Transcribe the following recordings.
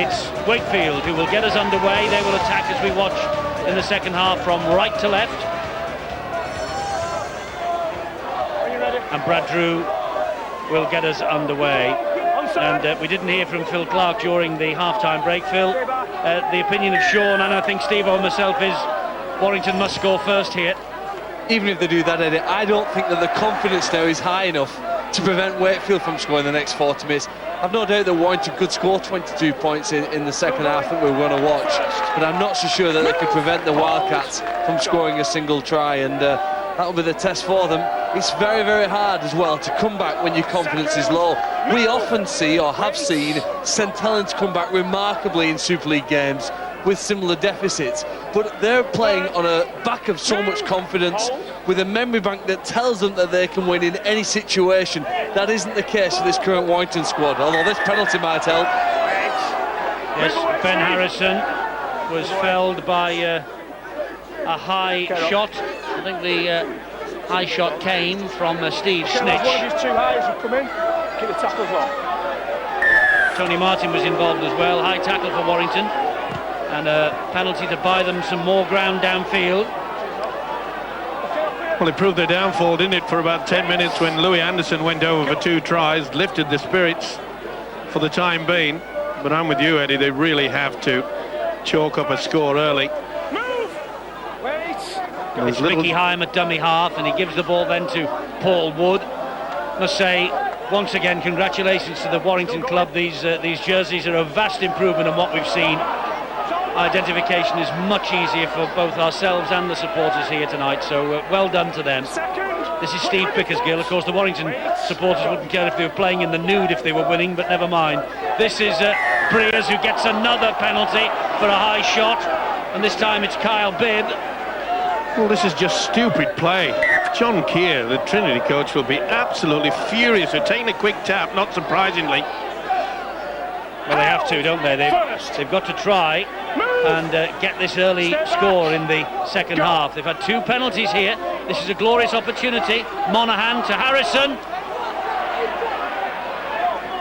it's Wakefield who will get us underway. They will attack as we watch in the second half from right to left. And Brad Drew will get us underway. And we didn't hear from Phil Clark during the half-time break. Phil, the opinion of Sean, and I think Steve and myself, is Warrington must score first here. Even if they do that, Eddie, I don't think that the confidence now is high enough to prevent Wakefield from scoring the next 40 minutes. I've no doubt that Warrington could score 22 points in the second half that we're going to watch, but I'm not so sure that they can prevent the Wildcats from scoring a single try, and that'll be the test for them. It's very, very hard as well to come back when your confidence is low. We often see, or have seen, St Helens come back remarkably in Super League games with similar deficits, but they're playing on a back of so much confidence, with a memory bank that tells them that they can win in any situation. That isn't the case for this current Warrington squad, although this penalty might help. Yes, Ben Harrison was felled by a high shot. I think the high shot came from Steve Snitch. One of his two highs have come in. Keep the tackles on. Tony Martin was involved as well. High tackle for Warrington, and a penalty to buy them some more ground downfield. Well, it proved their downfall, didn't it, for about 10 minutes when Louis Anderson went over for 2 tries, lifted the spirits for the time being. But I'm with you, Eddie, they really have to chalk up a score early. Move! Wait! It's Ricky Hyam at dummy half, and he gives the ball then to Paul Wood. Must say, once again, congratulations to the Warrington club. These jerseys are a vast improvement on what we've seen. Identification is much easier for both ourselves and the supporters here tonight, so well done to them. This is Steve Pickersgill. Of course, the Warrington supporters wouldn't care if they were playing in the nude if they were winning, but never mind. This is Breers, who gets another penalty for a high shot, and this time it's Kyle Bibb. Well, this is just stupid play. John Keir, the Trinity coach, will be absolutely furious. They're taking a quick tap, not surprisingly. Well, they have to, don't they? They've got to try and get this early score in the second half. They've had 2 penalties here. This is a glorious opportunity. Monaghan to Harrison.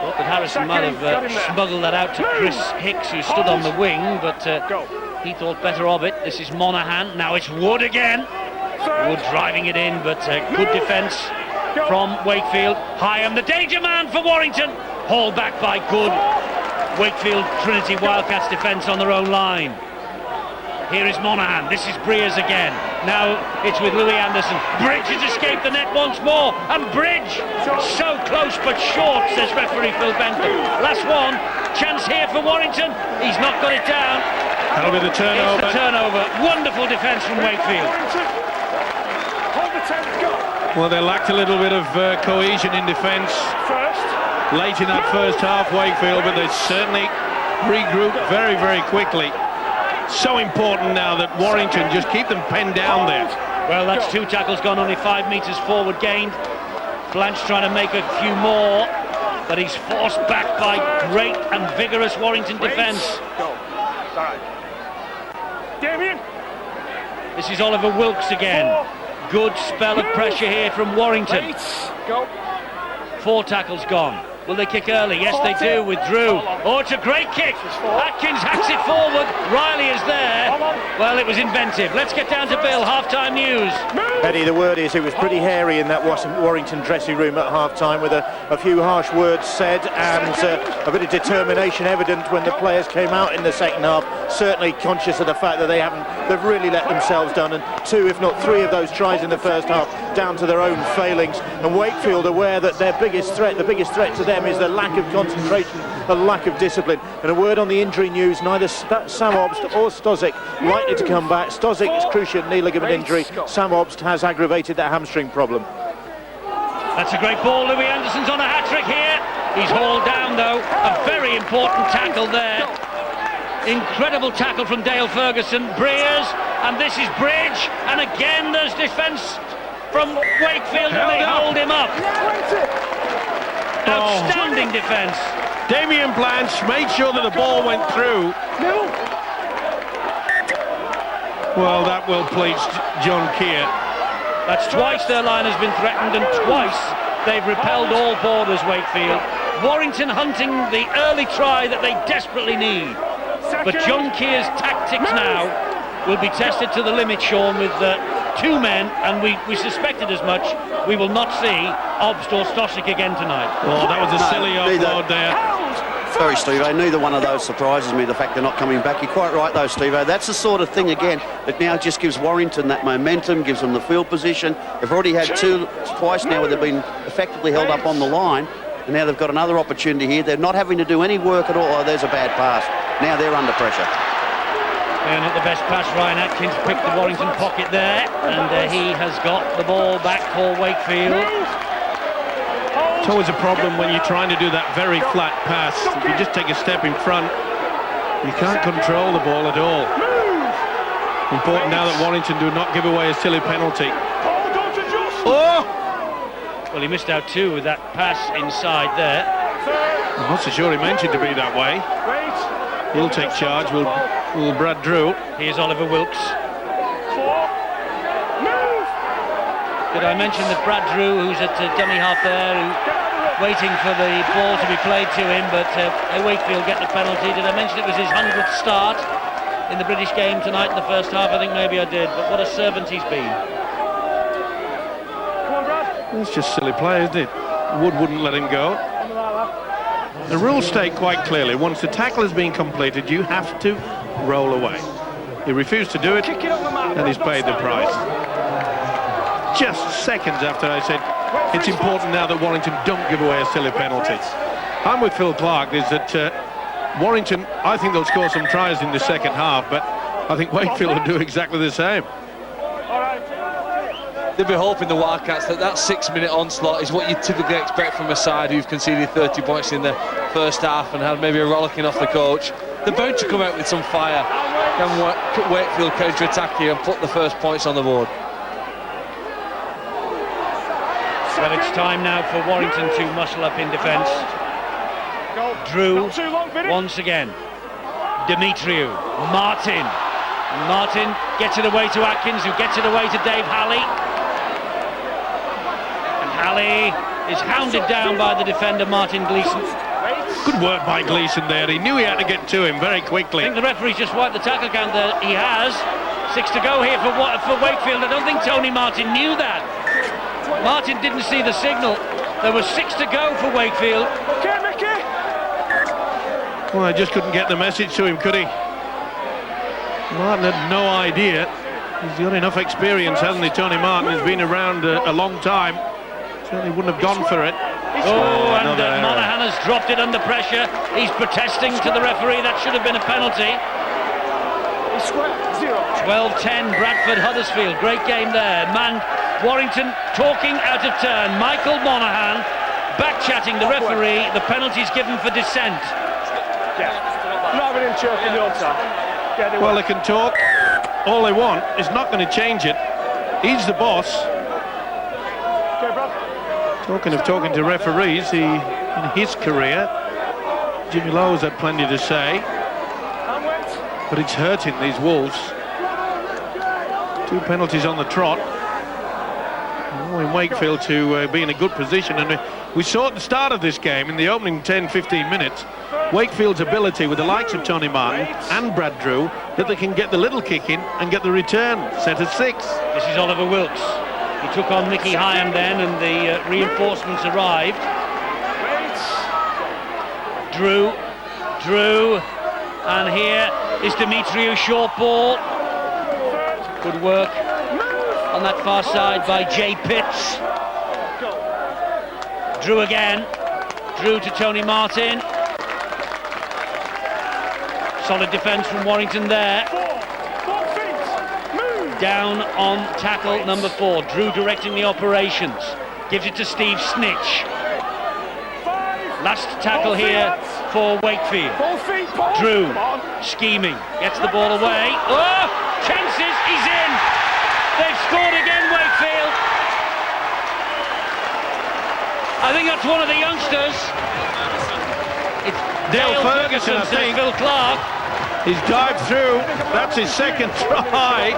Thought that Harrison might have smuggled that out to Chris Hicks, who stood on the wing, but he thought better of it. This is Monaghan. Now it's Wood again. Wood driving it in, but good defence from Wakefield. Hyam, the danger man for Warrington. Hauled back by good Wakefield Trinity Wildcats defence on their own line. Here is Monaghan. This is Breers again. Now it's with Louis Anderson. Bridge has escaped the net once more, and Bridge so close but short, says referee Phil Bentham. Last one, chance here for Warrington. He's not got it down. That'll be the turnover. It's the turnover. Wonderful defence from Wakefield. Well, they lacked a little bit of cohesion in defence late in that first half, Wakefield, but they certainly regrouped very, very quickly. So important now that Warrington just keep them penned down there. Well, that's 2 tackles gone, only 5 metres forward gained. Blanche trying to make a few more, but he's forced back by great and vigorous Warrington defence. Damien. This is Oliver Wilkes again. Good spell of pressure here from Warrington. 4 tackles gone. Will they kick early? Yes, they do with Drew. Oh, it's a great kick. Atkins hacks it forward. Riley is there. Well, it was inventive. Let's get down to Bill. Half-time news. Eddie, the word is it was pretty hairy in that Warrington dressing room at half-time, with a few harsh words said and a bit of determination evident when the players came out in the second half. Certainly conscious of the fact that they've really let themselves down, and 2, if not 3 of those tries in the first half down to their own failings. And Wakefield aware that the biggest threat to them is the lack of concentration, the lack of discipline. And a word on the injury news: neither Sam Obst or Stozic likely to come back. Stozic's cruciate knee ligament injury. Sam Obst has aggravated that hamstring problem. That's a great ball. Louis Anderson's on a hat-trick here. He's hauled down though. A very important tackle there. Incredible tackle from Dale Ferguson. Breers, and this is Bridge, and again there's defence from Wakefield, and they hold him up. Outstanding defence. Damien Blanche made sure that the ball went through. Well, that will please John Keir. That's twice their line has been threatened, and twice they've repelled all borders, Wakefield. Warrington hunting the early try that they desperately need. But John Keir's tactics now will be tested to the limit, Sean, with 2 men, and we suspected as much. We will not see Obst or Stosik again tonight. Oh, that was a silly offload there. Sorry, Steve-O, neither one of those surprises me, the fact they're not coming back. You're quite right, though, Steve-O. That's the sort of thing, again, that now just gives Warrington that momentum, gives them the field position. They've already had twice now where they've been effectively held up on the line, and now they've got another opportunity here. They're not having to do any work at all. Oh, there's a bad pass. Now they're under pressure. And not the best pass. Ryan Atkins picked the Warrington pocket there, and he has got the ball back for Wakefield. It's always a problem when you're trying to do that very flat pass. If you just take a step in front, you can't control the ball at all. Important now that Warrington do not give away a silly penalty. Oh! Well, he missed out 2 with that pass inside there. I'm not so sure he meant it to be that way. He'll take charge, will Brad Drew. Here's Oliver Wilkes. Did I mention that Brad Drew, who's at dummy half there, waiting for the ball to be played to him, but Wakefield get the penalty. Did I mention it was his 100th start in the British game tonight in the first half? I think maybe I did, but what a servant he's been. Come on, Brad. It's just silly play, isn't it? Wood wouldn't let him go. The rules state quite clearly, once the tackle has been completed, you have to roll away. He refused to do it, and he's paid the price. Just seconds after I said, it's important now that Warrington don't give away a silly penalty. I'm with Phil Clark, is that Warrington, I think they'll score some tries in the second half, but I think Wakefield will do exactly the same. They'll be hoping, the Wildcats, that 6-minute onslaught is what you typically expect from a side who've conceded 30 points in the first half and had maybe a rollicking off the coach. They're bound to come out with some fire. Can Wakefield counter-attack here and put the first points on the board? Well, it's time now for Warrington to muscle up in defence. Drew, once again. Demetriou, Martin. Martin gets it away to Atkins, who gets it away to Dave Halley. And Halley is hounded down by the defender, Martin Gleeson. Good work by Gleeson there. He knew he had to get to him very quickly. I think the referee's just wiped the tackle count there. He has. 6 to go here for Wakefield. I don't think Tony Martin knew that. Martin didn't see the signal. There was 6 to go for Wakefield. Okay, Mickey. Well, I just couldn't get the message to him, could he? Martin had no idea. He's got enough experience, hasn't he, Tony Martin? He's been around a long time. Certainly wouldn't have gone for it. Oh, and Monaghan has dropped it under pressure. He's protesting to the referee. That should have been a penalty. 12-10, Bradford Huddersfield. Great game there. Man, Warrington talking out of turn. Michael Monaghan back-chatting the referee. The penalty's given for dissent. Yeah. Not having him choking the outside. Yeah, well, they can talk all they want. It's not going to change it. He's the boss. Okay, Brad. Talking to referees, in his career, Jimmy Lowe's had plenty to say, but it's hurting these Wolves. 2 penalties on the trot. In Wakefield to be in a good position, and we saw at the start of this game, in the opening 10-15 minutes, Wakefield's ability with the likes of Tony Martin and Brad Drew, that they can get the little kick in and get the return, set at 6. This is Oliver Wilkes. He took on Mickey Hyam then, and the reinforcements arrived. Drew, and here is Demetriou, short ball. Good work on that far side by Jay Pitts. Drew again. Drew to Tony Martin. Solid defence from Warrington there. Down on tackle number 4. Drew directing the operations. Gives it to Steve Snitch. Last tackle here for Wakefield. Drew scheming. Gets the ball away. Oh! Chances! He's in! They've scored again, Wakefield. I think that's one of the youngsters. It's Dale Ferguson, I think. Phil Clark. He's dived through. That's his second try.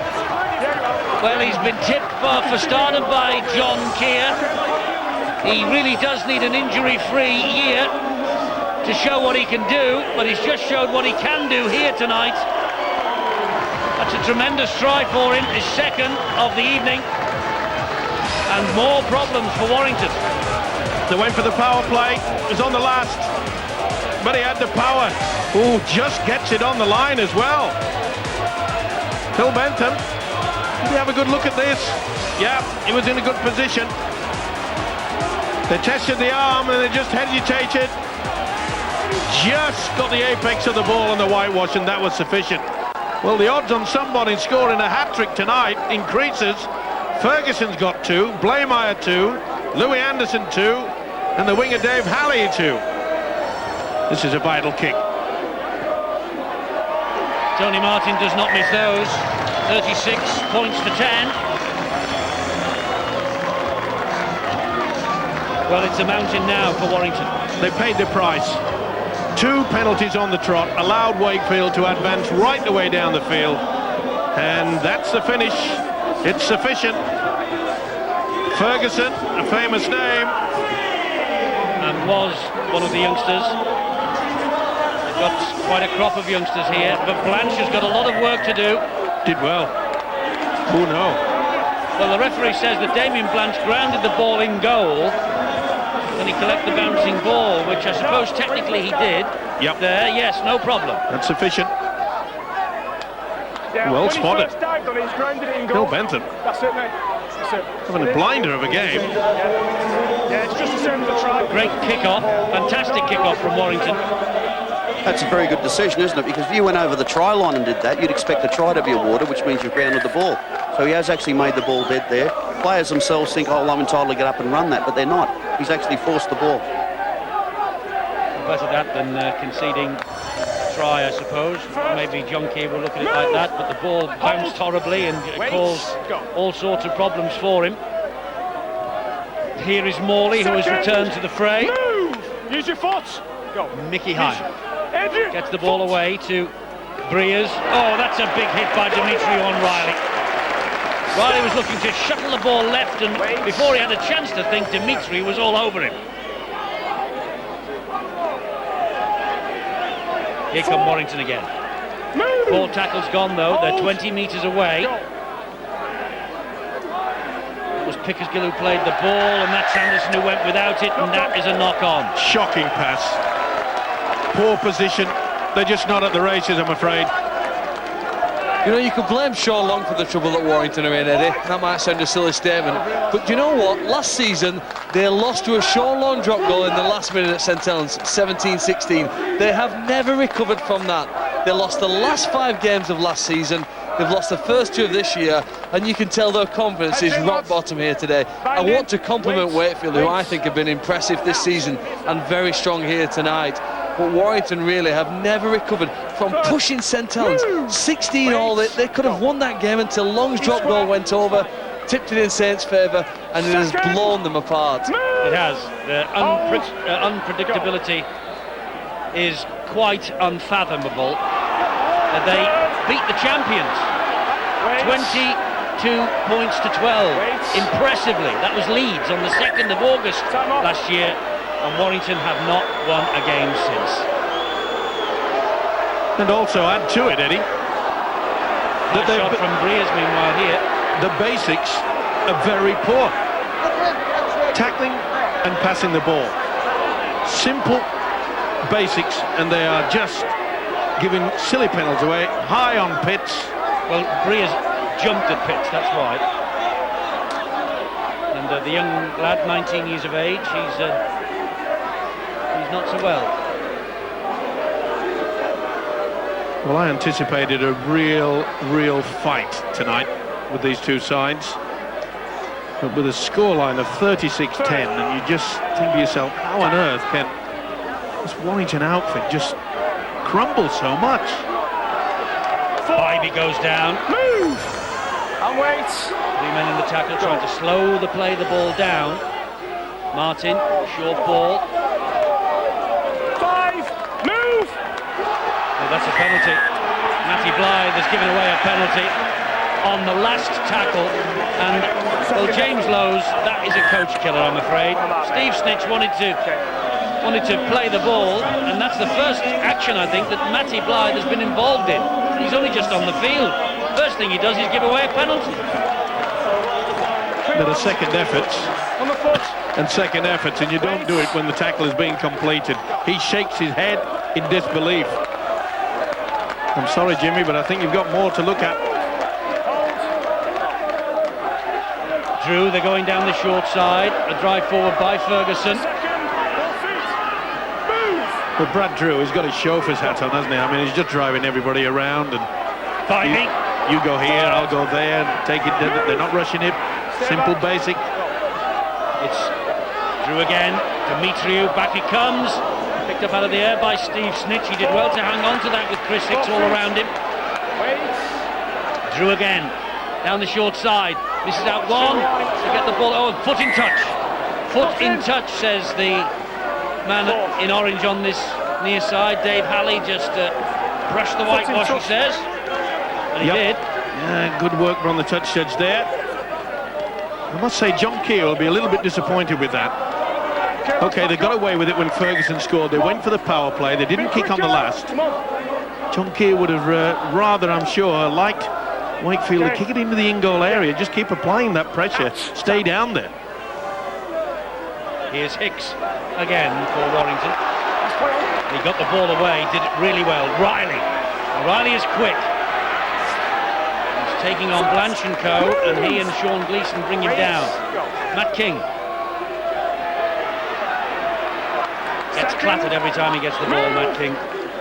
Well, he's been tipped for started by John Keir. He really does need an injury-free year. to show what he can do, but he's just showed what he can do here tonight. That's a tremendous try for him, his second of the evening, and more problems for Warrington. They went for the power play. It was on the last, but he had the power. Oh, just gets it on the line as well. Phil Bentham, did he have a good look at this? Yeah, he was in a good position. They tested the arm and they just hesitated. Just got the apex of the ball on the whitewash, and that was sufficient. Well, the odds on somebody scoring a hat-trick tonight increases. Ferguson's got 2, Blameyer 2, Louis Anderson 2, and the winger Dave Halley 2. This is a vital kick. Tony Martin does not miss those. 36 points for 10. Well, it's a mountain now for Warrington. They paid the price. 2 penalties on the trot allowed Wakefield to advance right the way down the field, and that's the finish. It's sufficient. Ferguson, a famous name, and was one of the youngsters. They've got quite a crop of youngsters here, but Blanche has got a lot of work to do. did well. Oh no. Well, the referee says that Damien Blanche grounded the ball in goal. Can he collect the bouncing ball, which I suppose technically he did. Yep. There, yes, no problem. That's sufficient. Yeah, well when spotted. He first dived on it, he's grounded it in goal. Phil Bentham. That's it, mate. That's it. Having a blinder of a game. Yeah, it's just the same as the try. Great kick-off, fantastic kick-off from Warrington. That's a very good decision, isn't it? Because if you went over the try line and did that, you'd expect the try to be awarded, which means you've grounded the ball. So he has actually made the ball dead there. Players themselves think, oh, I'm entitled to get up and run that, but they're not. He's actually forced the ball. Better that than conceding a try, I suppose. Maybe John Key will look at it like that, but the ball bounced horribly and caused all sorts of problems for him. Here is Morley, who has returned to the fray. Move! Use your foot. Go. Mickey Hine gets the ball away to Breers. Oh, that's a big hit by Dimitri on Riley. Riley was looking to shuttle the ball left, and before he had a chance to think, Dimitri was all over him. Here come Warrington again. 4 tackles gone though, they're 20 metres away. It was Pickersgill who played the ball, and that's Anderson who went without it, and that is a knock-on. Shocking pass. Poor position. They're just not at the races, I'm afraid. You know, you could blame Sean Long for the trouble that Warrington are in, Eddie. That might sound a silly statement. But you know what? Last season, they lost to a Sean Long drop goal in the last minute at St Helens, 17-16. They have never recovered from that. They lost the last 5 games of last season. They've lost the first 2 of this year, and you can tell their confidence is rock bottom here today. I want to compliment Wakefield, who I think have been impressive this season and very strong here tonight. But Warrington really have never recovered from pushing St Helens 16-all. They could have won that game until Long's drop goal went over, tipped it in Saints' favour, and it has blown them apart. It has. The unpredictability is quite unfathomable. They beat the champions 22 points to 12 impressively. That was Leeds on the 2nd of August last year, and Warrington have not won a game since. And also add to it, Eddie, That shot from Breers meanwhile here. The basics are very poor. Tackling and passing the ball. Simple basics, and they are just giving silly penalties away, high on Pitts. Well, Breers jumped at Pitts, that's why. And the young lad, 19 years of age, he's not so well. Well, I anticipated a real fight tonight with these two sides. But with a scoreline of 36-10, and you just think to yourself, how on earth can this Warrington outfit just crumble so much? Bybee goes down. Move! And wait. 3 men in the tackle trying to slow the ball down. Martin, short ball. 5, move! Oh, that's a penalty. Matty Blythe has given away a penalty on the last tackle, and well, James Lowe's, that is a coach killer, I'm afraid. Steve Snitch wanted to wanted to play the ball, and that's the first action, I think, that Matty Blythe has been involved in. He's only just on the field. First thing he does is give away a penalty. There are second efforts. On the foot. And second efforts, and you don't do it when the tackle is being completed. He shakes his head in disbelief. I'm sorry, Jimmy, but I think you've got more to look at. Drew, they're going down the short side. A drive forward by Ferguson. But Brad Drew, he's got his chauffeur's hat on, hasn't he? I mean, he's just driving everybody around, and Fighting. you go here, I'll go there, and take it. They're not rushing it. Simple, basic. It's Drew again. Demetriou, back he comes. Picked up out of the air by Steve Snitch. He did well to hang on to that with Chris Hicks all around him. Drew again. Down the short side. Misses out one. To get the ball. Oh, foot in touch. Foot in touch, says the man in orange on this near side. Dave Halley just brushed the whitewash, he says. And he did. Yeah, good work on the touch judge there. I must say John Keir will be a little bit disappointed with that. Okay, they got away with it when Ferguson scored. They went for the power play. They didn't kick on the last. John Keir would have rather, I'm sure, liked Wakefield to kick it into the in-goal area. Just keep applying that pressure. Stay down there. Here's Hicks again for Warrington. He got the ball away, did it really well. Riley is quick. He's taking on Blanchenko, and he and Sean Gleeson bring him down. Matt King gets clattered every time he gets the ball, Matt King.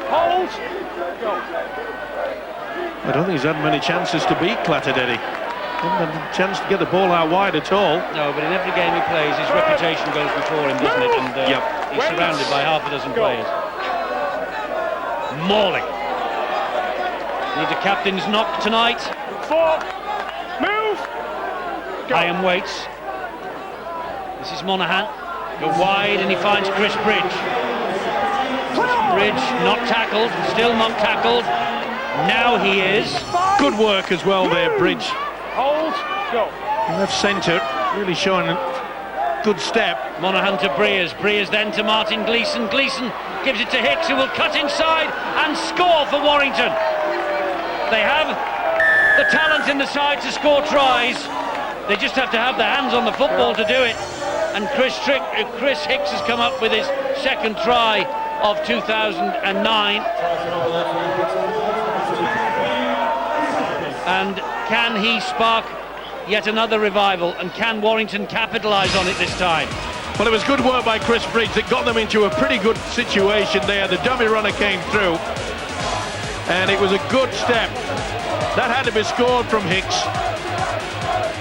Hold. I don't think he's had many chances to beat clattered, Eddie. Hasn't had a chance to get the ball out wide at all. No, but in every game he plays, his reputation goes before him, doesn't it? And he's surrounded by half a dozen players. Morley. Needs a captain's knock tonight. Move. Iron weights. This is Monaghan. Go wide and he finds Chris Bridge. Bridge not tackled, still not tackled. Now he is. Good work as well there, Bridge. Hold. Go. Left centre, really showing a good step. Monaghan to Breers. Breers then to Martin Gleeson. Gleeson gives it to Hicks, who will cut inside and score for Warrington. They have the talent in the side to score tries. They just have to have their hands on the football to do it. And Chris Hicks has come up with his second try of 2009. And can he spark yet another revival, and can Warrington capitalise on it this time? Well, it was good work by Chris Bridge that got them into a pretty good situation there. The dummy runner came through, and it was a good step. That had to be scored from Hicks.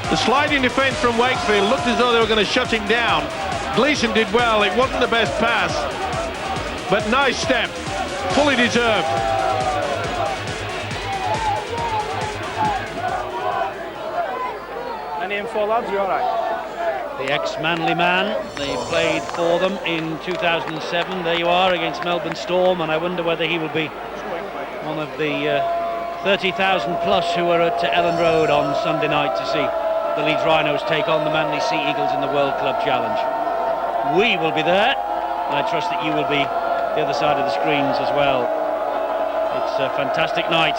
The sliding defence from Wakefield looked as though they were going to shut him down. Gleeson did well. It wasn't the best pass, but nice step, fully deserved. Any info, lads? You all right? The ex-Manly man, they played for them in 2007. There you are against Melbourne Storm, and I wonder whether he will be one of the 30,000 plus who are at Ellen Road on Sunday night to see the Leeds Rhinos take on the Manly Sea Eagles in the World Club Challenge. We will be there, and I trust that you will be the other side of the screens as well. It's a fantastic night.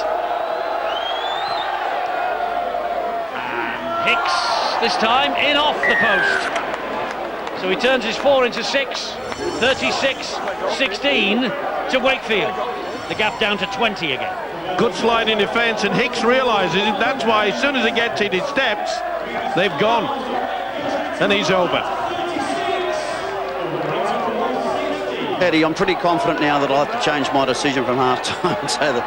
And Hicks this time in off the post. So he turns his 4 into 6, 36-16 to Wakefield. The gap down to 20 again. Good sliding defence, and Hicks realises it. That's why as soon as he gets in his steps, they've gone. And he's over. Eddie, I'm pretty confident now that I'll have to change my decision from half-time and say that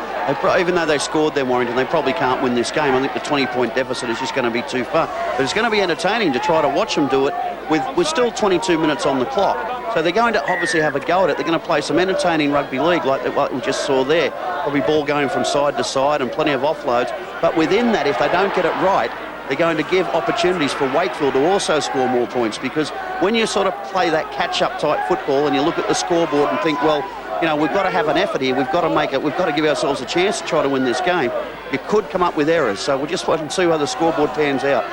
even though they scored their Warrington, they probably can't win this game. I think the 20-point deficit is just going to be too far. But it's going to be entertaining to try to watch them do it with still 22 minutes on the clock. So they're going to obviously have a go at it. They're going to play some entertaining rugby league like what we just saw there. Probably ball going from side to side and plenty of offloads. But within that, if they don't get it right, they're going to give opportunities for Wakefield to also score more points, because when you sort of play that catch-up type football and you look at the scoreboard and think, well, you know, we've got to have an effort here, we've got to make it, we've got to give ourselves a chance to try to win this game, you could come up with errors. So we'll just wait and see how the scoreboard pans out.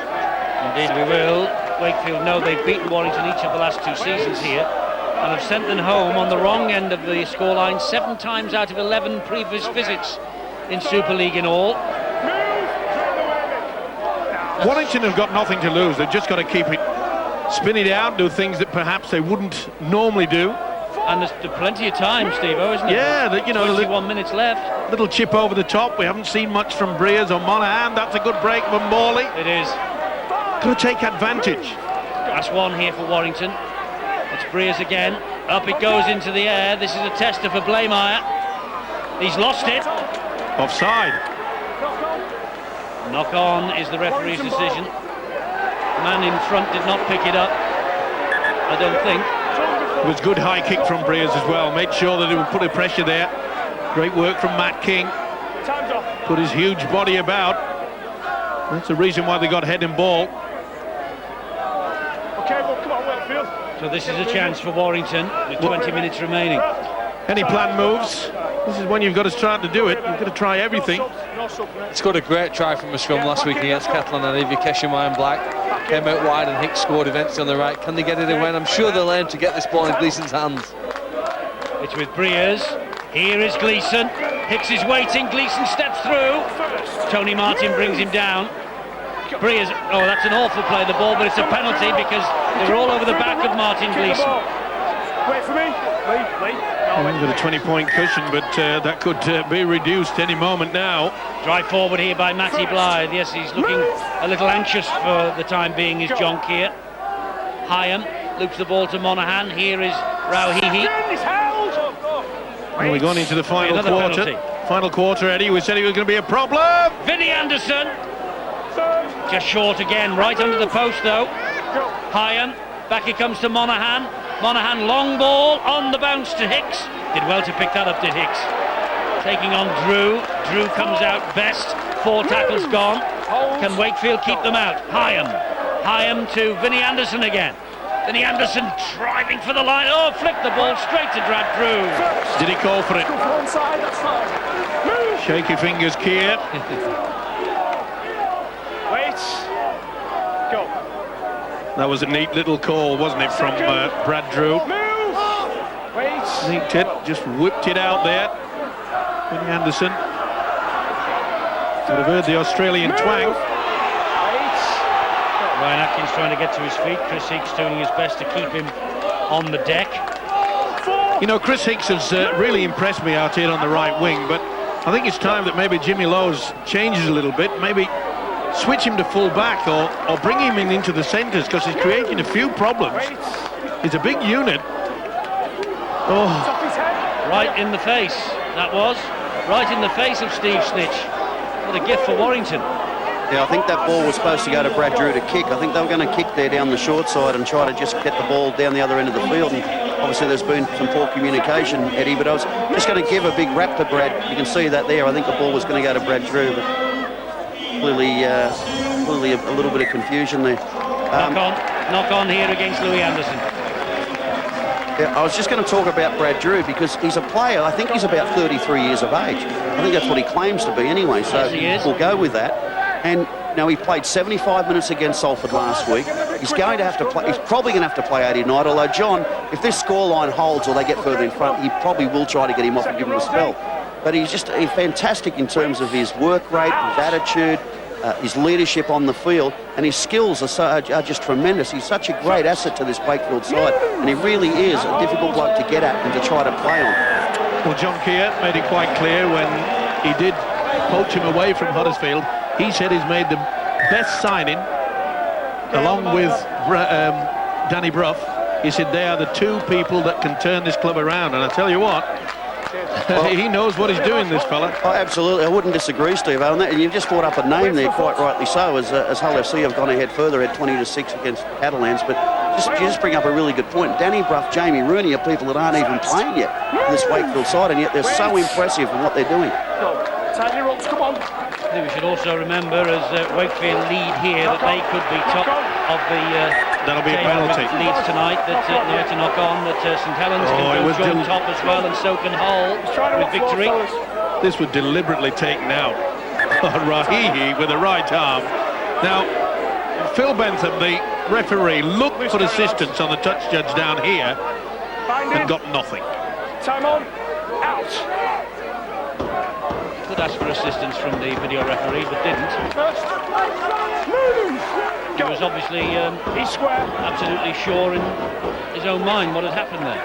Indeed we will. Wakefield know they've beaten Warrington each of the last 2 seasons here. and have sent them home on the wrong end of the scoreline 7 times out of 11 previous visits in Super League in all. Warrington have got nothing to lose. They've just got to keep it, spin it out, do things that perhaps they wouldn't normally do. And there's plenty of time, Steve-O, isn't it? Yeah, you know, 21 minutes left. Little chip over the top. We haven't seen much from Breers or Monaghan. That's a good break from Morley. It is. Got to take advantage. That's one here for Warrington. It's Breers again. Up it goes into the air. This is a tester for Blaymire. He's lost it. Offside. Knock on is the referee's decision. The man in front did not pick it up, I don't think. It was good high kick from Breers as well. Made sure that he would put a pressure there. Great work from Matt King. Put his huge body about. That's the reason why they got head and ball. Okay, well, come on, Wakefield. So this is a chance for Warrington with 20 minutes remaining. Any planned moves? This is when you've got to start to do it. You've got to try everything. It's got a great try from a scrum last week against Catalan and Vikesh and Black. Came out wide and Hicks scored eventually on the right. Can they get it away? And I'm sure they'll aim to get this ball in Gleeson's hands. It's with Breers. Here is Gleeson. Hicks is waiting. Gleeson steps through. Tony Martin brings him down. Breers, oh, that's an awful play of the ball, but it's a penalty because they were all over the back of Martin Gleeson. Wait for me. Lee. We've got a 20-point cushion, but that could be reduced any moment now. Drive forward here by Matty Blythe. Yes, he's looking a little anxious for the time being, is John Keir. Hyam loops the ball to Monaghan. Here is Rauhihi. Well, we're going into the final quarter. Penalty. Final quarter, Eddie. We said it was going to be a problem. Vinnie Anderson. Just short again, right under the post though. Hyam. Back it comes to Monaghan. Monaghan, long ball on the bounce to Hicks. Did well to pick that up, did Hicks. Taking on Drew. Drew comes out best. 4 tackles gone. Can Wakefield keep them out? Hyam to Vinnie Anderson again. Vinnie Anderson driving for the line. Oh, flicked the ball straight to Brad Drew. Did he call for it? Shaky fingers, Keir. Wait. Go. That was a neat little call, wasn't it, from Brad Drew? Wait. Sneaked it, just whipped it out there. Vinnie Anderson. Would have heard the Australian twang. Ryan Atkins trying to get to his feet. Chris Hicks doing his best to keep him on the deck. You know, Chris Hicks has really impressed me out here on the right wing, but I think it's time that maybe Jimmy Lowe's changes a little bit. Maybe switch him to full back or bring him into the centres, because he's creating a few problems. He's a big unit. Oh. Right in the face, that was. Right in the face of Steve Snitch. What a gift for Warrington. Yeah, I think that ball was supposed to go to Brad Drew to kick. I think they were going to kick there down the short side and try to just get the ball down the other end of the field. And obviously there's been some poor communication, Eddie, but I was just going to give a big rap to Brad. You can see that there. I think the ball was going to go to Brad Drew, but clearly a little bit of confusion there. Knock on here against Louis Anderson. Yeah, I was just going to talk about Brad Drew because he's a player. I think he's about 33 years of age. I think that's what he claims to be anyway, so yes, we'll go with that. And now he played 75 minutes against Salford last week. He's going to have to play. He's probably going to have to play 80 tonight. Although John, if this scoreline holds or they get further in front, he probably will try to get him off and give him a spell. But he's just fantastic in terms of his work rate, his attitude, his leadership on the field, and his skills are just tremendous. He's such a great asset to this Wakefield side, and he really is a difficult bloke to get at and to try to play on. Well, John Keir made it quite clear when he did poach him away from Huddersfield. He said he's made the best signing, along with Danny Brough. He said they are the 2 people that can turn this club around, and I tell you what, he knows what he's doing, this fella. Oh, absolutely, I wouldn't disagree, Steve, on that. And you've just brought up a name there, quite rightly so, as Hull FC have gone ahead further at 20-6 against the Catalans. But you just bring up a really good point. Danny Brough, Jamie Rooney are people that aren't even playing yet in this Wakefield side, and yet they're so impressive in what they're doing. Tighten your ropes, come on. I think we should also remember, as Wakefield lead here, that they could be top of the that'll be a penalty. Leads tonight. That no, it's a knock on. That St Helens can go joint top as well, and so can Hull with victory. This was deliberately taken out. Rahihi with the right arm. Now, Phil Bentham, the referee, looked for assistance on the touch judge down here, and got nothing. Time on. Out. Could ask for assistance from the video referee, but didn't. First. Move. He was obviously He's square. absolutely sure in his own mind what had happened there.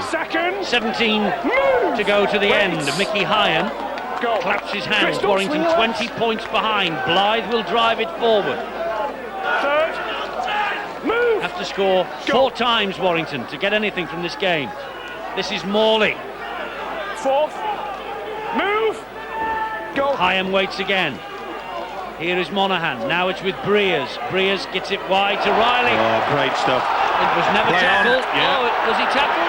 Second. 17 Move. to go to the Wait. end. Mickey Hyan Go. claps his hands. Crystal, Warrington swing your 20 left. points behind. Blythe will drive it forward. Third. Move. Have to score 4 times, Warrington, to get anything from this game. This is Morley. Fourth. Move. Go. Hyam waits again. Here is Monaghan. Now it's with Breers. Breers gets it wide to Riley. Oh, great stuff. It was never Play on, tackled. yeah. Oh, was he tackled?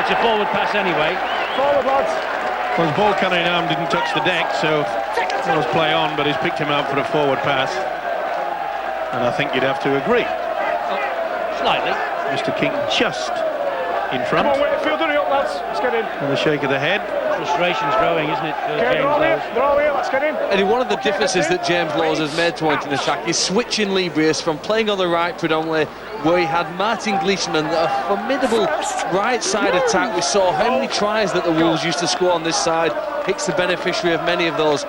It's a forward pass anyway. Forward, lads. Well, his ball carrying arm didn't touch the deck, so it was play on, but he's picked him out for a forward pass. And I think you'd have to agree. Slightly. Mr. King just in Come front. on, Wakefield, hurry up, lads. Let's get in. And a shake of the head. Frustration's growing, isn't it, for Okay, they're James all here. Lowes? They're all here. Let's get in. And one of the Okay, differences that's that it. James Lowes has made to Warrington attack is switching Lee Breers from playing on the right predominantly, where he had Martin Gleeson and a formidable right side attack. We saw how many tries that the Wolves used to score on this side. Hicks the beneficiary of many of those.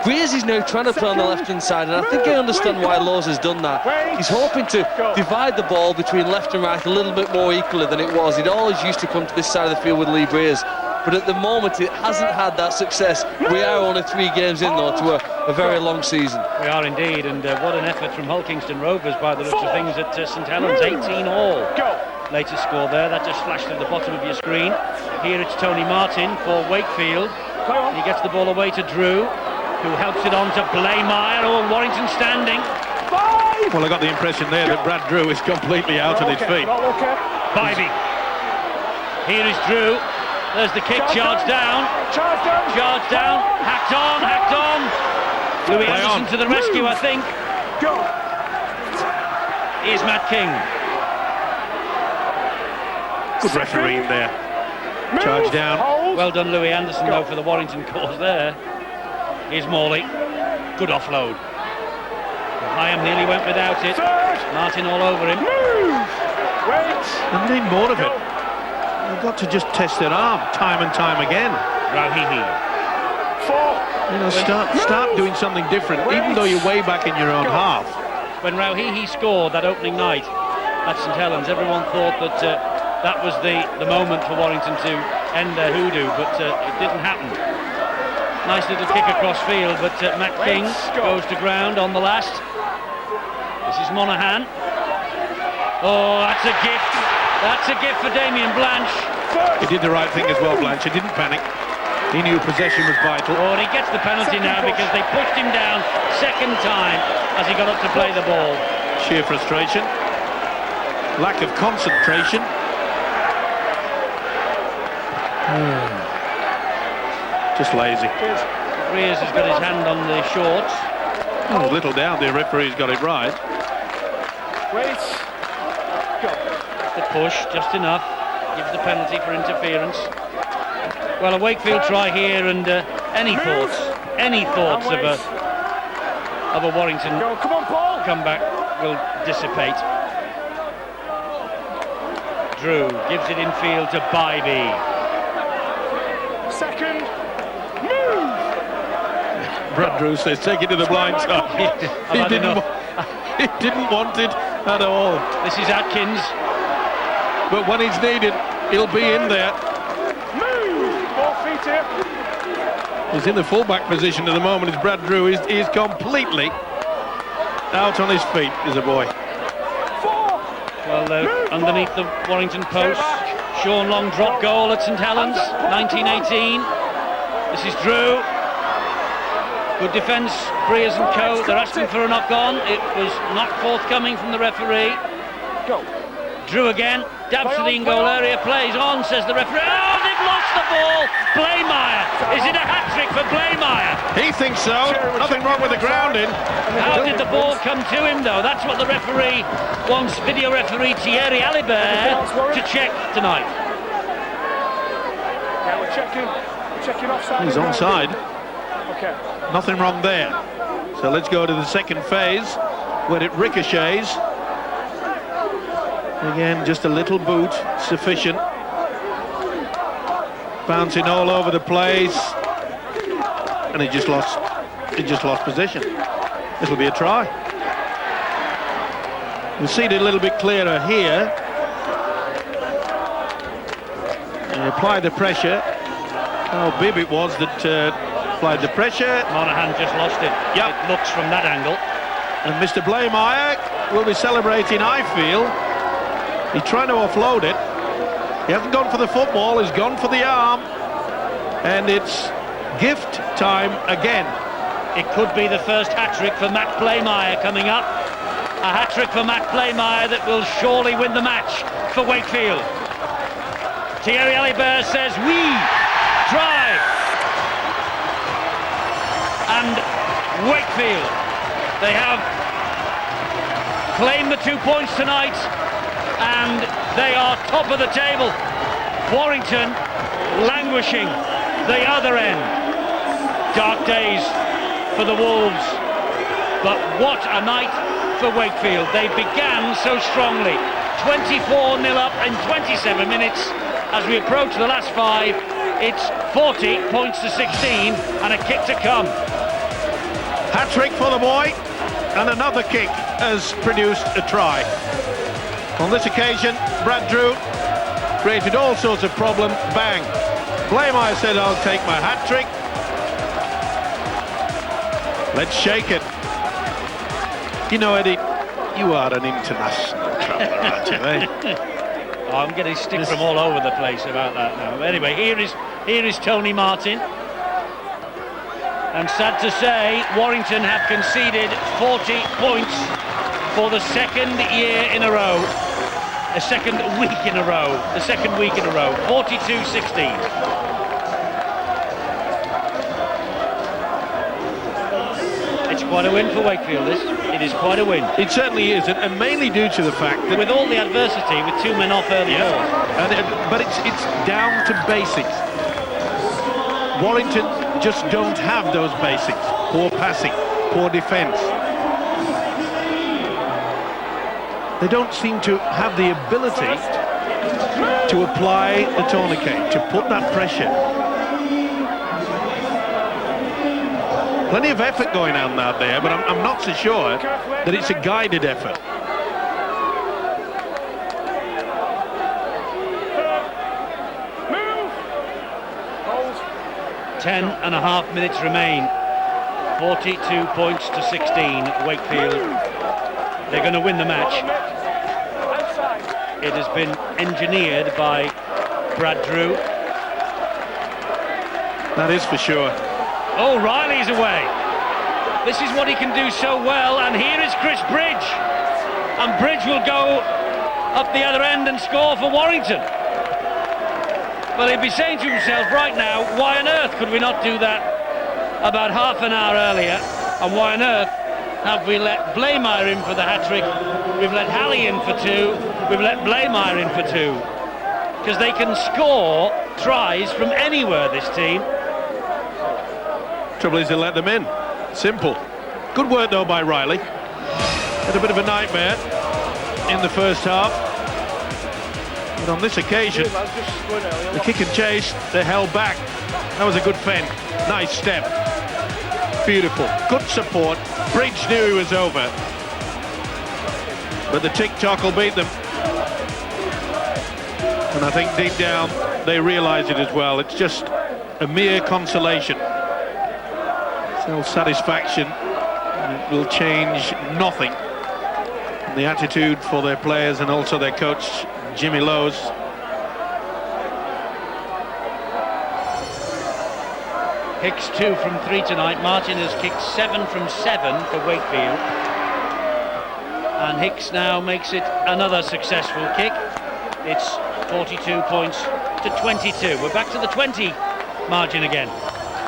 Breers is now trying to play on the left-hand side, and I think I understand why Lowes has done that. He's hoping to divide the ball between left and right a little bit more equally than it was. He'd always used to come to this side of the field with Lee Breers, but at the moment it hasn't had that success. We are only 3 games in, though, to a very long season. We are indeed, and what an effort from Hull Kingston Rovers by the looks of things at St Helens. 18 all. Go. Latest score there, that just flashed at the bottom of your screen. Here it's Tony Martin for Wakefield. Play on. He gets the ball away to Drew, who helps it on to Blaymire. Oh, Warrington standing. 5. Well, I got the impression there that Brad Drew is completely out on his feet. Not okay. Bybee. Here is Drew. There's the kick, charge down. Charge down. Charge down. Hacked on, hacked on. Louis Play Anderson on. to the rescue, I think. Go. Here's Matt King. Good refereeing there. Move. Charge down. Hold. Well done, Louis Anderson, though, for the Warrington cause there. Here's Morley. Good offload. Hyam nearly went without it. Third. Martin all over him. Move. Wait. And need more of it. They've got to just test their arm time and time again. Rauhihi. 4. You know, start doing something different, even though you're way back in your own half. When Rauhihi scored that opening night at St Helens, everyone thought that that was the moment for Warrington to end their hoodoo, but it didn't happen. Nice little kick across field, but Matt King goes to ground on the last. This is Monaghan. Oh, that's a gift. That's a gift for Damien Blanche. He did the right thing as well, Blanche. He didn't panic. He knew possession was vital. Oh, and he gets the penalty now because they pushed him down second time as he got up to play the ball. Sheer frustration. Lack of concentration. Just lazy. Breers has got his hand on the shorts. Oh, little doubt the referee's got it right. Wait. Go. The push, just enough. Gives the penalty for interference. Well, a Wakefield try here, and any thoughts of a Warrington Go. Come on, Paul. comeback will dissipate. Drew gives it in field to Bybee. Second. Move. Brad Drew says take it to the blind side. I've had enough. He didn't want it at all. This is Atkins. But when he's needed, he'll be in there. Move. 4 feet here. He's in the fullback position at the moment as Brad Drew is completely out on his feet as a boy. 4. Well, underneath the Warrington post, Sean Long drop goal at St Helens, 1918. This is Drew. Good defence, Breers and co. They're asking for a knock-on. It was not forthcoming from the referee. Go. Drew again, dabs to the in-goal area, plays on, says the referee. Oh, they've lost the ball! Blaymire! Is it a hat-trick for Blaymire? He thinks so. Nothing wrong with the grounding. How did the ball come to him, though? That's what the referee wants video referee Thierry Alibert to check tonight. Yeah, we're checking. We're checking offside. He's and grounding. onside. Okay. Nothing wrong there. So let's go to the second phase where it ricochets. Again, just a little boot, sufficient. bouncing all over the place, and he just lost position. It'll be a try. We'll see it a little bit clearer here. And apply the pressure. How Bibb it was that applied the pressure. Monaghan just lost it. Yep. It looks from that angle. And Mr. Blaymire will be celebrating, I feel. He's trying to offload it. He hasn't gone for the football, he's gone for the arm. And it's gift time again. It could be the first hat-trick for Matt Blaymire coming up. A hat-trick for Matt Blaymire that will surely win the match for Wakefield. Thierry Alibert says, "We drive." And Wakefield, they have claimed the 2 points tonight, and they are top of the table. Warrington languishing the other end. Dark days for the Wolves, but what a night for Wakefield. They began so strongly, 24-0 up in 27 minutes. As we approach the last 5, it's 40 points to 16 and a kick to come. Hat-trick for the boy, and another kick has produced a try. On this occasion, Brad Drew created all sorts of problems. Bang. Blaymire said, "I'll take my hat-trick." Let's shake it. You know, Eddie, you are an international traveller, aren't you, eh? Oh, I'm getting stick from all over the place about that now. Anyway, here is Tony Martin. And sad to say, Warrington have conceded 40 points for the second year in a row. The second week in a row. 42-16. It's quite a win for Wakefield, this. It is quite a win. It certainly is, and mainly due to the fact that... With all the adversity, with 2 men off early doors. But it's down to basics. Warrington just don't have those basics. Poor passing, poor defence. They don't seem to have the ability to apply the tourniquet, to put that pressure. Plenty of effort going on out there, but I'm not so sure that it's a guided effort. Move! Hold. 10.5 minutes remain. 42 points to 16. Wakefield. They're going to win the match. Outside. It has been engineered by Brad Drew. That is for sure. Oh, Riley's away. This is what he can do so well, and here is Chris Bridge. And Bridge will go up the other end and score for Warrington. Well, he'd be saying to himself right now, why on earth could we not do that about half an hour earlier? And why on earth have we let Blaymire in for the hat-trick? We've let Halley in for 2. We've let Blaymire in for 2. Because they can score tries from anywhere, this team. Trouble is they let them in. Simple. Good work though by Riley. Had a bit of a nightmare in the first half. But on this occasion, the kick and chase, they held back. That was a good fend. Nice step. Beautiful. Good support. Bridge knew he was over. But the tick-tock will beat them. And I think deep down, they realise it as well. It's just a mere consolation. Self-satisfaction, and it will change nothing in the attitude for their players and also their coach, Jimmy Lowes. Hicks 2 from 3 tonight. Martin has kicked 7 from 7 for Wakefield. And Hicks now makes it another successful kick. It's 42 points to 22. We're back to the 20 margin again.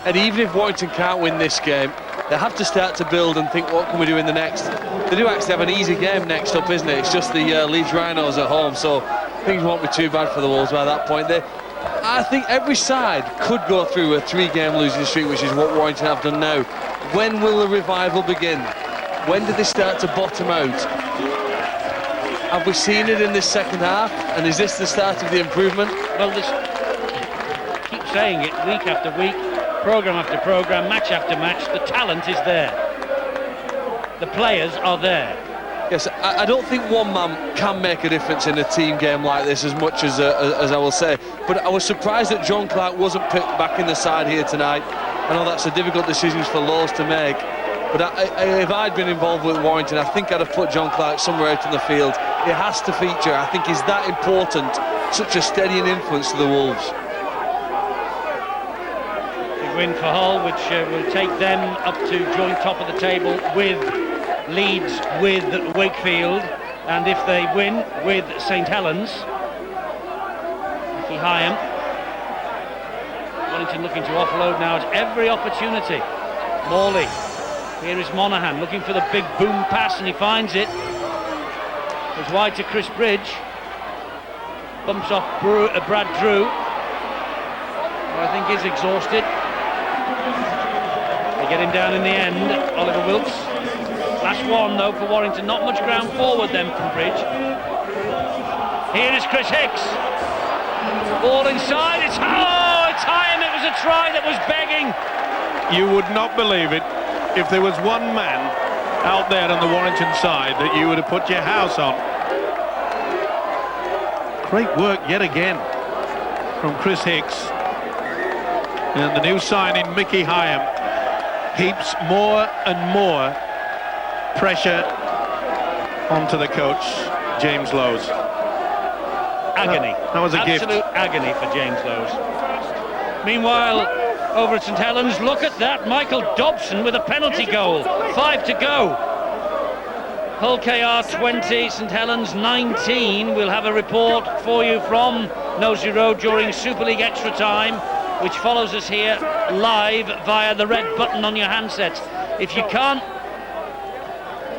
And even if Warrington can't win this game, they have to start to build and think, what can we do in the next? They do actually have an easy game next up, isn't it? It's just the Leeds Rhinos at home, so things won't be too bad for the Wolves by that point. I think every side could go through a 3-game losing streak, which is what Warrington have done now. When will the revival begin? When do they start to bottom out? Have we seen it in this second half? And is this the start of the improvement? Well, this keeps saying it week after week, programme after programme, match after match. The talent is there. The players are there. Yes, I don't think one man can make a difference in a team game like this as much as I will say. But I was surprised that John Clark wasn't picked back in the side here tonight. I know that's a difficult decision for Lowe's to make. But if I'd been involved with Warrington, I think I'd have put John Clark somewhere out in the field. He has to feature. I think he's that important, such a steadying influence to the Wolves. Big win for Hull, which will take them up to joint top of the table with Leeds, with Wakefield, and if they win with St Helens, Mickey Hyam. Warrington looking to offload now at every opportunity. Morley, here is Monaghan looking for the big boom pass, and he finds it. It's wide to Chris Bridge, bumps off Brad Drew, who I think is exhausted. They get him down in the end. Oliver Wilkes. Last one though for Warrington, not much ground forward then from Bridge. Here is Chris Hicks. Ball inside, it's Hyam, it was a try that was begging. You would not believe it if there was one man out there on the Warrington side that you would have put your house on. Great work yet again from Chris Hicks. And the new signing, Mickey Hyam, heaps more and more pressure onto the coach, James Lowe's. Agony. That was a gift. Absolute agony for James Lowe's. Meanwhile, over at St Helens, look at that. Michael Dobson with a penalty goal. 5 to go. Hull KR 20, St Helens 19. We'll have a report for you from Knowsley Road during Super League Extra Time, which follows us here live via the red button on your handsets. If you can't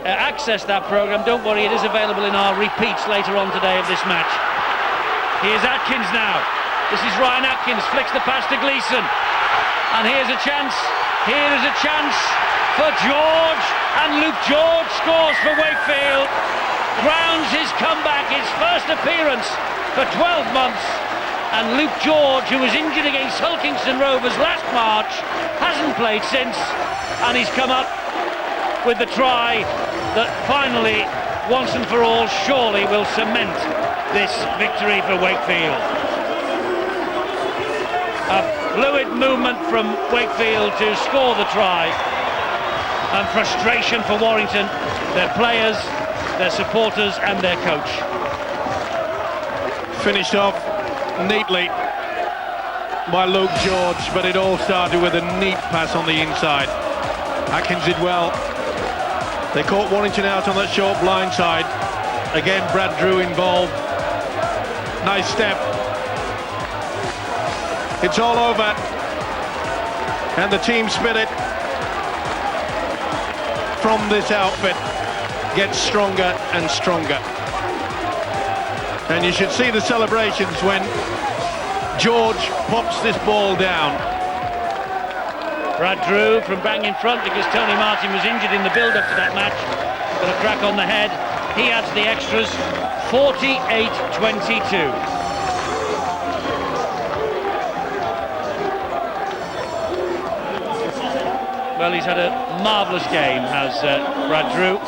access that programme, don't worry, it is available in our repeats later on today of this match. Here's Atkins now. This is Ryan Atkins, flicks the pass to Gleeson. And here's a chance. Here is a chance for George. And Luke George scores for Wakefield. Grounds his comeback, his first appearance for 12 months. And Luke George, who was injured against Hull Kingston Rovers last March, hasn't played since. And he's come up with the try that finally, once and for all, surely will cement this victory for Wakefield. A fluid movement from Wakefield to score the try, and frustration for Warrington, their players, their supporters and their coach. Finished off neatly by Luke George, but it all started with a neat pass on the inside. Atkins did well. They caught Warrington out on that short blind side. Again, Brad Drew involved. Nice step. It's all over. And the team spirit from this outfit gets stronger and stronger. And you should see the celebrations when George pops this ball down. Brad Drew from bang in front because Tony Martin was injured in the build-up to that match. Got a crack on the head. He adds the extras. 48-22. Well, he's had a marvellous game, has Brad Drew.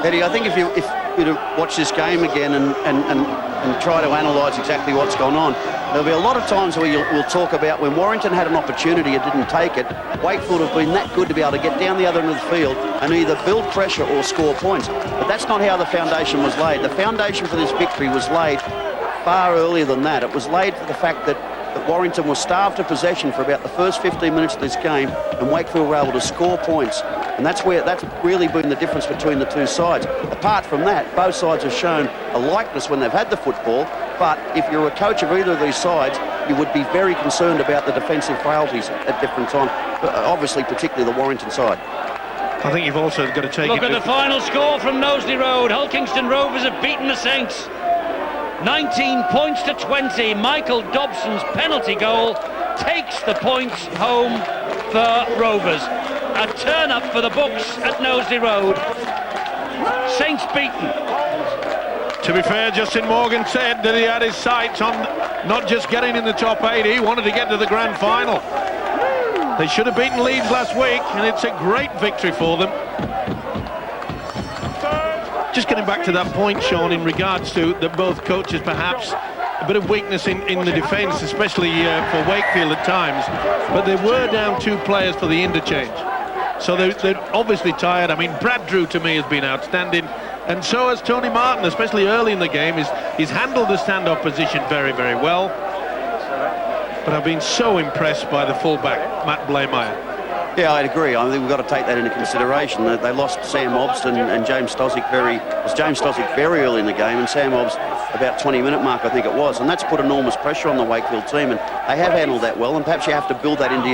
Eddie, I think if you watch this game again and try to analyse exactly what's gone on, there'll be a lot of times where we'll talk about when Warrington had an opportunity and didn't take it. Wakefield have been that good to be able to get down the other end of the field and either build pressure or score points. But that's not how the foundation was laid. The foundation for this victory was laid far earlier than that. It was laid for the fact that Warrington was starved of possession for about the first 15 minutes of this game, and Wakefield were able to score points. And that's really been the difference between the two sides. Apart from that, both sides have shown a likeness when they've had the football, but if you're a coach of either of these sides, you would be very concerned about the defensive frailties at different times, obviously particularly the Warrington side. I think you've also got to take Look at the final score from Knowsley Road. Hull Kingston Rovers have beaten the Saints 19 points to 20. Michael Dobson's penalty goal takes the points home for Rovers. A turn up for the books at Knowsley Road. Saints beaten. To be fair, Justin Morgan said that he had his sights on not just getting in the top 8, he wanted to get to the grand final. They should have beaten Leeds last week, and it's a great victory for them. Just getting back to that point, Sean, in regards to that both coaches perhaps a bit of weakness in the defence, especially for Wakefield at times, but they were down 2 players for the interchange. So they're obviously tired. I mean, Brad Drew to me has been outstanding, and so has Tony Martin, especially early in the game. He's handled the stand-off position very, very well. But I've been so impressed by the fullback, Matt Blameyer. Yeah, I'd agree. I think we've got to take that into consideration. They lost Sam Obst and James Stosic very early in the game, and Sam Obst about 20-minute mark, I think it was, and that's put enormous pressure on the Wakefield team, and they have handled that well. And perhaps you have to build that into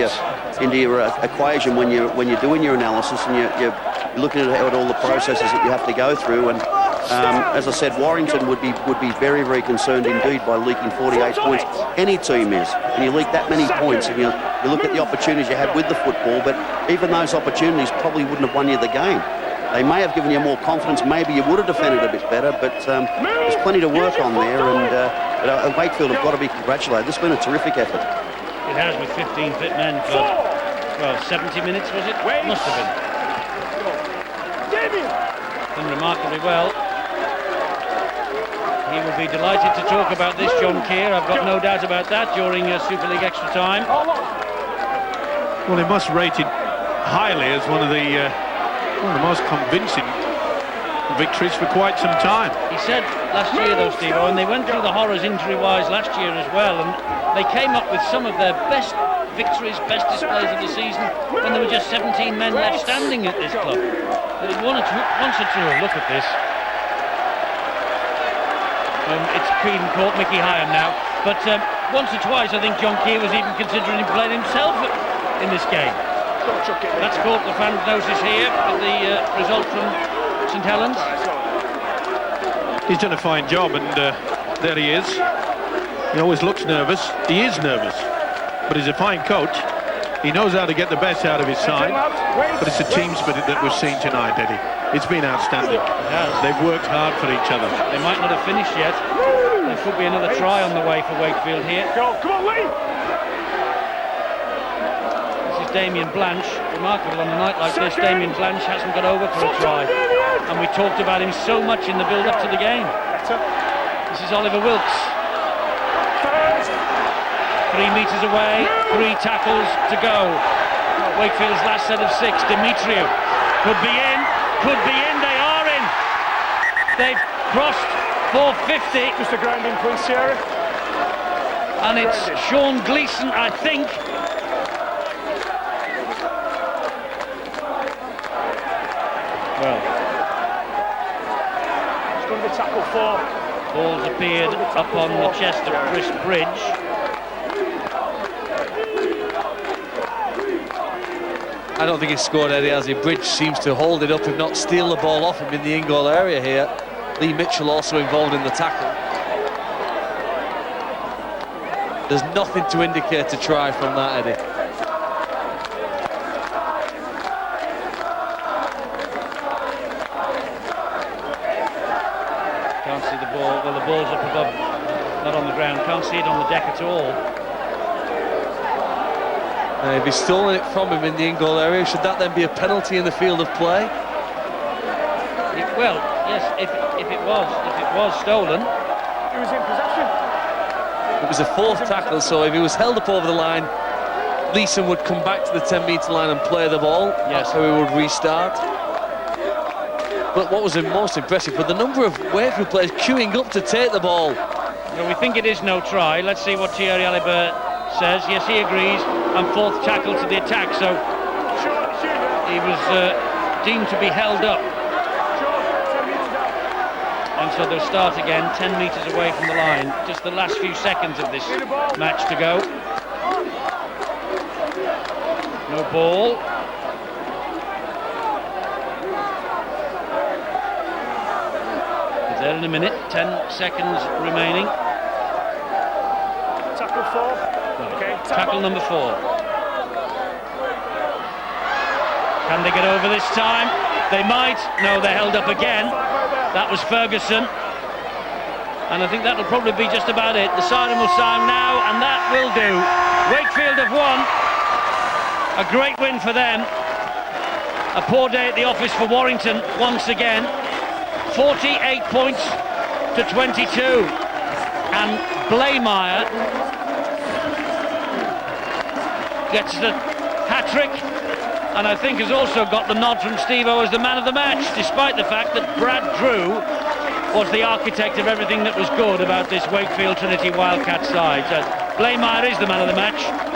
your equation when you're doing your analysis and you're looking at all the processes that you have to go through. And as I said, Warrington would be very, very concerned indeed by leaking 48 points. Any team is. And you leak that many points, and you look at the opportunities you had with the football, but even those opportunities probably wouldn't have won you the game. They may have given you more confidence. Maybe you would have defended a bit better, but there's plenty to work on there, and Wakefield have got to be congratulated. This has been a terrific effort. It has, with 15 fit men for, well, 70 minutes, was it? Must have been. Done remarkably well. He will be delighted to talk about this, John Keir. I've got no doubt about that during Super League extra time. Well, he must rate it highly as one of the most convincing victories for quite some time. He said last year, though, Steve, and they went through the horrors injury-wise last year as well, and they came up with some of their best victories, best displays of the season when there were just 17 men left standing at this club. Once or two look at this. It's Creedon Court, Mickey Hyam now, but once or twice I think John Keir was even considering playing himself in this game. That's caught the fans' notice here with the result from St Helens. He's done a fine job, and there he is. He always looks nervous. He is nervous, but he's a fine coach. He knows how to get the best out of his side, but it's a team spirit that we've seen tonight, Eddie. It's been outstanding. It has. They've worked hard for each other. They might not have finished yet. There could be another try on the way for Wakefield here. Go, come on, Lee! This is Damien Blanche. Remarkable on a night like this. Damien Blanche hasn't got over for a try. And we talked about him so much in the build-up to the game. This is Oliver Wilkes. 3 metres away, 3 tackles to go. Wakefield's last set of 6. Demetriou could be in, they are in. They've crossed 450. Just a grounding, please, Sarah. And it's Sean Gleeson, I think. Well, It's going to be tackle 4. Ball's appeared up on the chest of Chris Bridge. I don't think he's scored, Eddie, as he. Bridge seems to hold it up, if not steal the ball off him in the in-goal area here. Lee Mitchell also involved in the tackle. There's nothing to indicate a try from that, Eddie. Can't see the ball. Well, the ball's up above, not on the ground. Can't see it on the deck at all. If he's stolen it from him in the in-goal area, should that then be a penalty in the field of play? Well, yes, if it was stolen. He was in possession. It was a 4th tackle, so if he was held up over the line, Leeson would come back to the 10-metre line and play the ball. Yes. That's how he would restart. But what was most impressive were the number of Wakefield players queuing up to take the ball. Well, we think it is no try. Let's see what Thierry Alibert says. Yes, he agrees. And 4th tackle to the attack, so he was deemed to be held up. And so they'll start again, 10 metres away from the line. Just the last few seconds of this match to go. No ball. It's there in a minute, 10 seconds remaining. Tackle 4. Okay. Tackle number 4. Can they get over this time? They might. No, they're held up again. That was Ferguson. And I think that'll probably be just about it. The siren will sound now, and that will do. Wakefield have won. A great win for them. A poor day at the office for Warrington once again. 48 points to 22. And Blaymire gets the hat-trick, and I think has also got the nod from Steve-O as the man of the match, despite the fact that Brad Drew was the architect of everything that was good about this Wakefield Trinity Wildcat side. So Blaymire is the man of the match.